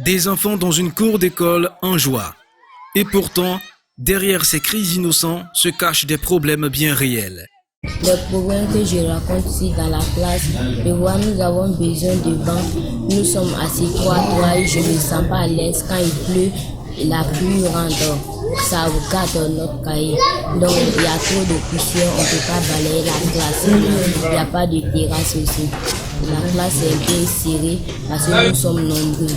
Des enfants dans une cour d'école en joie. Et pourtant, derrière ces cris innocents se cachent des problèmes bien réels. Les problèmes que je rencontre ici dans la classe, je vois nous avons besoin de bancs. Nous sommes assis 3 et je ne me sens pas à l'aise quand il pleut. La pluie rentre, ça regarde notre cahier. Donc il y a trop de poussière, on ne peut pas balayer la classe. Il n'y a pas de terrasse aussi. La classe est un peu serrée parce que nous sommes nombreux.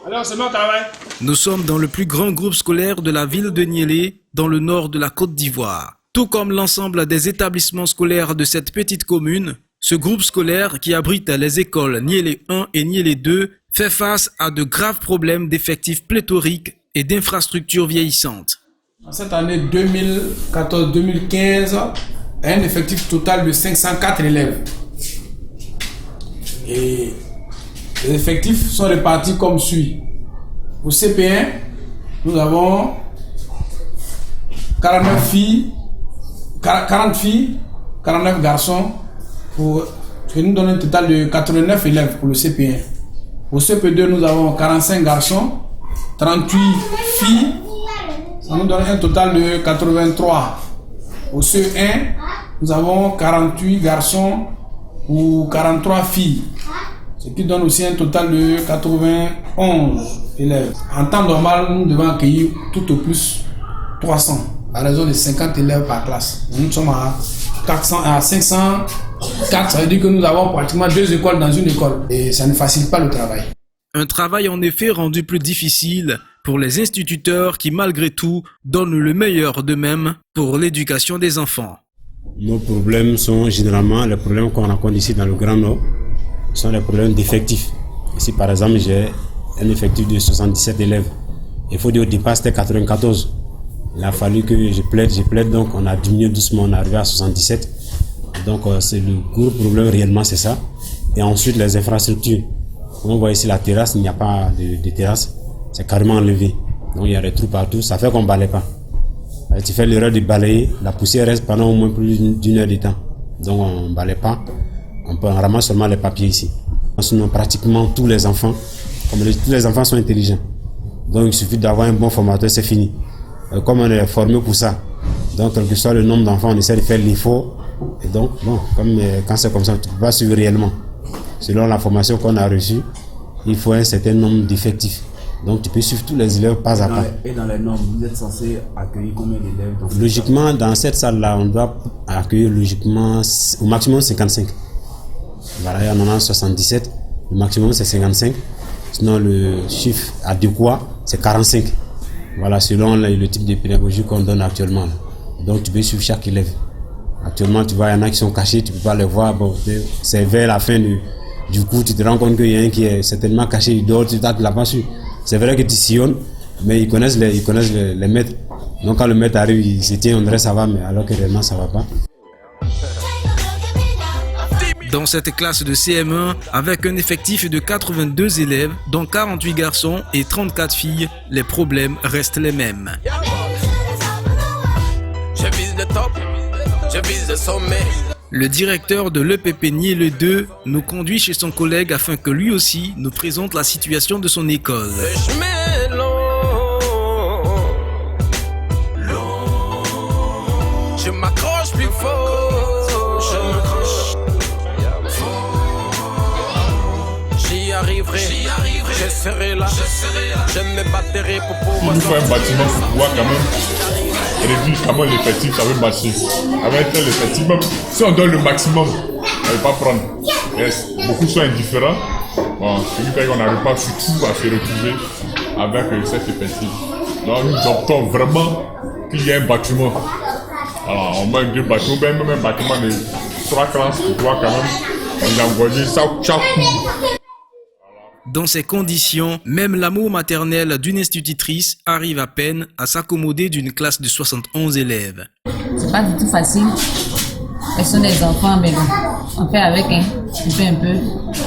Alors, c'est mon travail. Nous sommes dans le plus grand groupe scolaire de la ville de Niélé, dans le nord de la Côte d'Ivoire. Tout comme l'ensemble des établissements scolaires de cette petite commune, ce groupe scolaire qui abrite les écoles Niélé 1 et Niélé 2 fait face à de graves problèmes d'effectifs pléthoriques et d'infrastructures vieillissantes. Cette année 2014-2015, un effectif total de 504 élèves. Et les effectifs sont répartis comme suit. Au CP1, nous avons 40 filles, 49 garçons, ce qui nous donne un total de 89 élèves pour le CP1. Au CP2, nous avons 45 garçons, 38 filles, ça nous donne un total de 83. Au CE1, nous avons 48 garçons ou 43 filles, ce qui donne aussi un total de 91 élèves. En temps normal, nous devons accueillir tout au plus 300, à raison de 50 élèves par classe. Nous sommes à 504, ça veut dire que nous avons pratiquement 2 écoles dans une école et ça ne facilite pas le travail. Un travail en effet rendu plus difficile pour les instituteurs qui malgré tout donnent le meilleur d'eux-mêmes pour l'éducation des enfants. Nos problèmes sont généralement les problèmes qu'on rencontre ici dans le Grand Nord, ce sont les problèmes d'effectifs. Ici par exemple j'ai un effectif de 77 élèves. Il faut dire au départ c'était 94. Il a fallu que je plaide, donc on a diminué doucement, on est arrivé à 77. Donc c'est le gros problème réellement, c'est ça. Et ensuite les infrastructures. Comme on voit ici la terrasse, il n'y a pas de terrasse, c'est carrément enlevé. Donc il y a des trous partout, ça fait qu'on ne balaye pas. Tu fais l'erreur de balayer, la poussière reste pendant au moins plus d'une heure de temps. Donc on ne balaye pas, on ramasse seulement les papiers ici. Sinon pratiquement tous les enfants, tous les enfants sont intelligents. Donc il suffit d'avoir un bon formateur, c'est fini. Comme on est formé pour ça, donc quel que soit le nombre d'enfants, on essaie de faire l'effort. Et donc, bon, quand c'est comme ça, tu ne peux pas suivre réellement. Selon la formation qu'on a reçue, il faut un certain nombre d'effectifs. Donc tu peux suivre tous les élèves pas à pas. Et dans les normes, vous êtes censé accueillir combien d'élèves? Logiquement, dans cette salle-là, on doit accueillir logiquement au maximum 55. Voilà, il y en a 77, le maximum c'est 55. Sinon le chiffre adéquat c'est 45. Voilà, selon le type de pédagogie qu'on donne actuellement. Donc tu peux suivre chaque élève. Actuellement, tu vois, il y en a qui sont cachés, tu ne peux pas les voir. Bon, c'est vers la fin du cours, tu te rends compte qu'il y a un qui est certainement caché, il dort, tu ne l'as pas su. C'est vrai que tu sillonnes, mais ils connaissent les maîtres. Donc quand le maître arrive, il se tient, on dirait ça va, mais alors que réellement ça ne va pas. Dans cette classe de CM1, avec un effectif de 82 élèves, dont 48 garçons et 34 filles, les problèmes restent les mêmes. Je vise le top, je vise le sommet. Le directeur de l'EPP Niélé 2 nous conduit chez son collègue afin que lui aussi nous présente la situation de son école. Le chemin est long, je m'accroche plus fort, j'y arriverai, je serai là, je me battrai pour pouvoir. Il nous faut un bâtiment pour pouvoir quand même réduire comment l'effectif, ça veut marcher. Avec l'effectif, même si on donne le maximum, on ne va pas prendre. Yes. Beaucoup sont indifférents. Bon, on n'arrive pas surtout à se retrouver avec cet effectif. Donc nous optons vraiment qu'il y ait un bâtiment. Alors on met 2 bâtiments, même un bâtiment de 3 classes pour pouvoir quand même envoyer ça chaque cours. Dans ces conditions, même l'amour maternel d'une institutrice arrive à peine à s'accommoder d'une classe de 71 élèves. C'est pas du tout facile. Elles sont des enfants, mais bon, on fait avec, on fait un peu,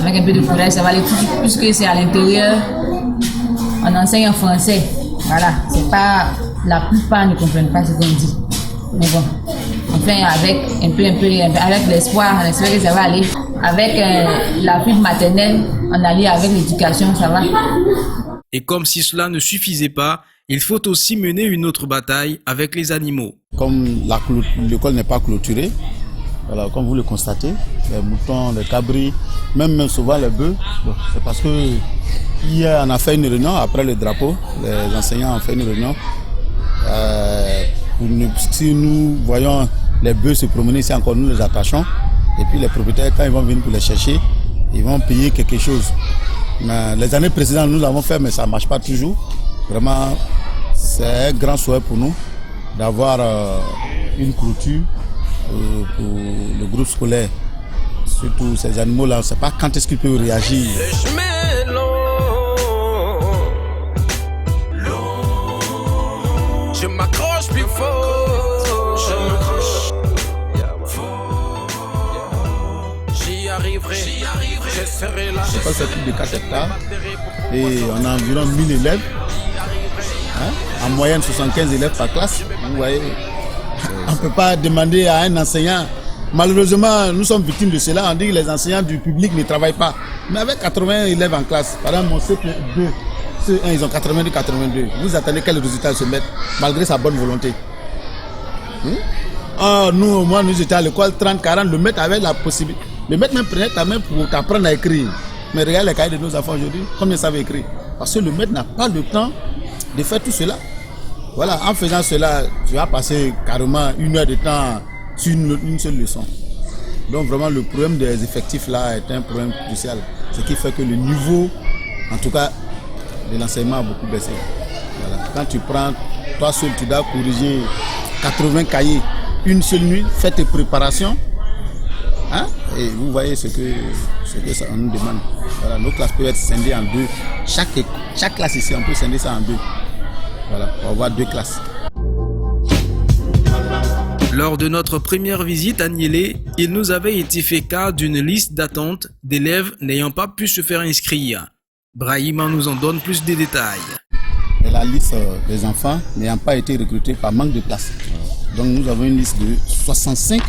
avec un peu de courage, ça va aller tout, puisque c'est à l'intérieur, on enseigne en français. Voilà, c'est pas, la plupart ne comprennent pas ce qu'on dit. Mais bon, on fait avec un peu, avec l'espoir, on espère que ça va aller. avec l'appui maternel, on allie avec l'éducation, ça va. Et comme si cela ne suffisait pas, il faut aussi mener une autre bataille avec les animaux. Comme l'école n'est pas clôturée, voilà, comme vous le constatez, les moutons, les cabris, même souvent les bœufs, bon, c'est parce que hier on a fait une réunion après le drapeau, les enseignants ont fait une réunion. Si nous voyons les bœufs se promener ici encore, nous les attachons. Et puis les propriétaires, quand ils vont venir pour les chercher, ils vont payer quelque chose. Mais les années précédentes, nous l'avons fait, mais ça ne marche pas toujours. Vraiment, c'est un grand souhait pour nous d'avoir une clôture pour le groupe scolaire. Surtout ces animaux-là, on ne sait pas quand est-ce qu'ils peuvent réagir. Je m'accroche plus fort. Je m'accroche. J'y arriverai. Je serai là. L'école c'est plus de 4 hectares et on a environ 1000 élèves. En moyenne 75 élèves par classe. Vous voyez, on ne peut pas demander à un enseignant. Malheureusement, nous sommes victimes de cela. On dit que les enseignants du public ne travaillent pas. Mais avec 80 élèves en classe, par exemple, mon CP2, CE1, ils ont 82. Vous attendez quel résultat se mettre malgré sa bonne volonté. Nous, au moins, nous étions à l'école 30-40. Le maître avait la possibilité. Le maître même prenait ta main pour t'apprendre à écrire. Mais regarde les cahiers de nos enfants aujourd'hui, combien ils savent écrire. Parce que le maître n'a pas le temps de faire tout cela. Voilà, en faisant cela, tu vas passer carrément 1 heure de temps sur une seule leçon. Donc vraiment, le problème des effectifs là est un problème crucial. Ce qui fait que le niveau, en tout cas, de l'enseignement a beaucoup baissé. Voilà. Quand tu prends, toi seul, tu dois corriger 80 cahiers une seule nuit, fais tes préparations. Et vous voyez ce que ça nous demande. Voilà, nos classes peuvent être scindées en 2. Chaque classe ici, on peut scinder ça en 2. Voilà, pour avoir 2 classes. Lors de notre première visite à Niélé, il nous avait été fait cas d'une liste d'attente d'élèves n'ayant pas pu se faire inscrire. Brahima nous en donne plus de détails. Et la liste des enfants n'ayant pas été recrutés par manque de place. Donc nous avons une liste de 65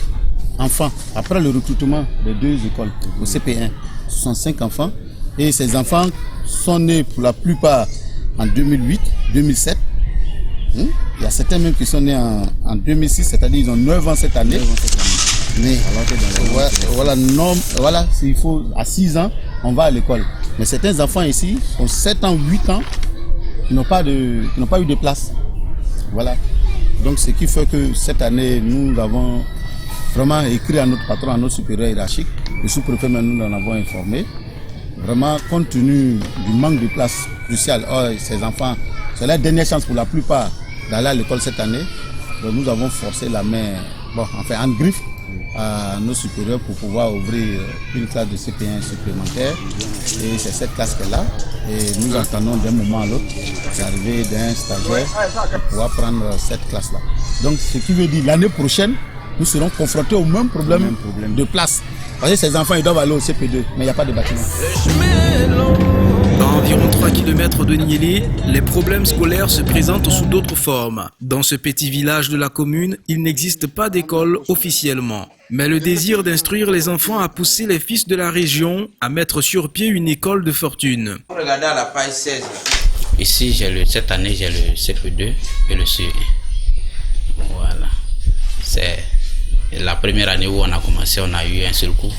enfants après le recrutement des 2 écoles au CP1. 65 enfants. Et ces enfants sont nés pour la plupart en 2008, 2007. Il y a certains même qui sont nés en 2006, c'est-à-dire ils ont 9 ans cette année. Mais voilà, s'il faut à 6 ans, on va à l'école. Mais certains enfants ici ont 7 ans, 8 ans, qui n'ont pas eu de place. Voilà. Donc ce qui fait que cette année, nous avons vraiment écrit à notre patron, à notre supérieur hiérarchique. Le sous-préfet, nous en avons informé. Vraiment, compte tenu du manque de place crucial, ces enfants, c'est la dernière chance pour la plupart d'aller à l'école cette année. Donc nous avons forcé la main, en griffe, à nos supérieurs pour pouvoir ouvrir une classe de CP1 supplémentaire. Et c'est cette classe qu'elle a. Et nous attendons d'un moment à l'autre l'arrivée d'un stagiaire pour pouvoir prendre cette classe-là. Donc ce qui veut dire l'année prochaine, nous serons confrontés au même problème de place. Parce que ces enfants, ils doivent aller au CP2, mais il n'y a pas de bâtiment. À environ 3 km de Niélé, les problèmes scolaires se présentent sous d'autres formes. Dans ce petit village de la commune, il n'existe pas d'école officiellement. Mais le désir d'instruire les enfants a poussé les fils de la région à mettre sur pied une école de fortune. Regardez à la page 16. Ici, cette année, j'ai le CP2 et le CE1. Voilà. C'est la première année où on a commencé, on a eu un seul cours.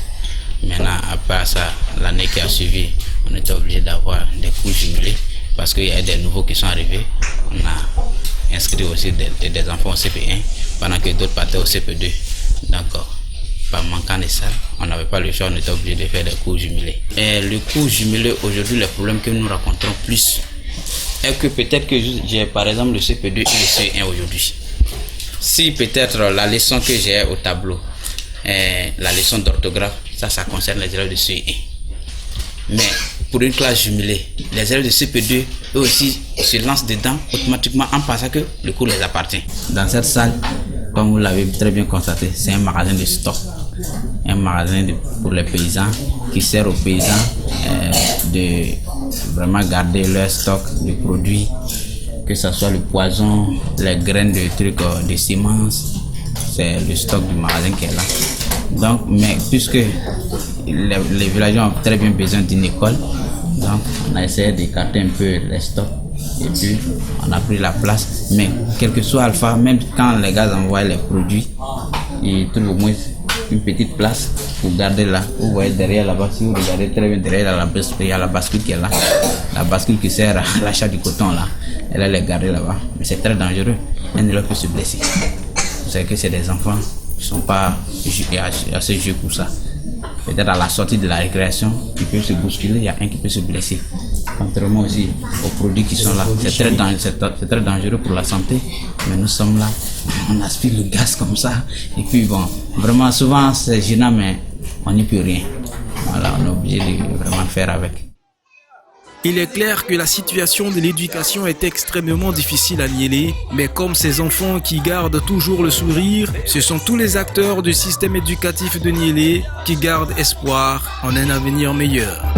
Maintenant, après ça, l'année qui a suivi, on était obligé d'avoir des cours jumelés parce qu'il y a des nouveaux qui sont arrivés. On a inscrit aussi des enfants au CP1 pendant que d'autres partaient au CP2. Donc, par manquant de ça, on n'avait pas le choix, on était obligé de faire des cours jumelés. Et le cours jumelé, aujourd'hui, le problème que nous rencontrons plus est que peut-être que j'ai par exemple le CP2 et le CE1 aujourd'hui. Si peut-être la leçon que j'ai au tableau, la leçon d'orthographe, ça concerne les élèves de CE1. Mais pour une classe jumelée, les élèves de CP2, eux aussi, se lancent dedans automatiquement en pensant que le cours les appartient. Dans cette salle, comme vous l'avez très bien constaté, c'est un magasin de stock. Un magasin pour les paysans qui sert aux paysans de vraiment garder leur stock de produits, que ce soit le poison, les graines de trucs de semences. C'est le stock du magasin qui est là. Donc, mais puisque les villageois ont très bien besoin d'une école, donc on a essayé d'écarter un peu les stocks et puis on a pris la place. Mais quel que soit Alpha, même quand les gars envoient les produits, ils trouvent au moins une petite place pour garder là. Vous voyez derrière là-bas, si vous regardez très bien derrière là, il y a la bascule qui est là. La bascule qui sert à l'achat du coton là, elle est gardée là-bas. Mais c'est très dangereux, un élève peut se blesser. Vous savez que c'est des enfants qui ne sont pas assez jeux pour ça. Peut-être à la sortie de la récréation, ils peuvent se bousculer, il y a un qui peut se blesser. Contrairement aussi aux produits qui sont là, c'est très dangereux pour la santé, mais nous sommes là, on aspire le gaz comme ça, et puis bon, vraiment souvent c'est gênant, mais on n'y peut rien. Voilà, on est obligé de vraiment faire avec. Il est clair que la situation de l'éducation est extrêmement difficile à Niélé, mais comme ces enfants qui gardent toujours le sourire, ce sont tous les acteurs du système éducatif de Niélé qui gardent espoir en un avenir meilleur.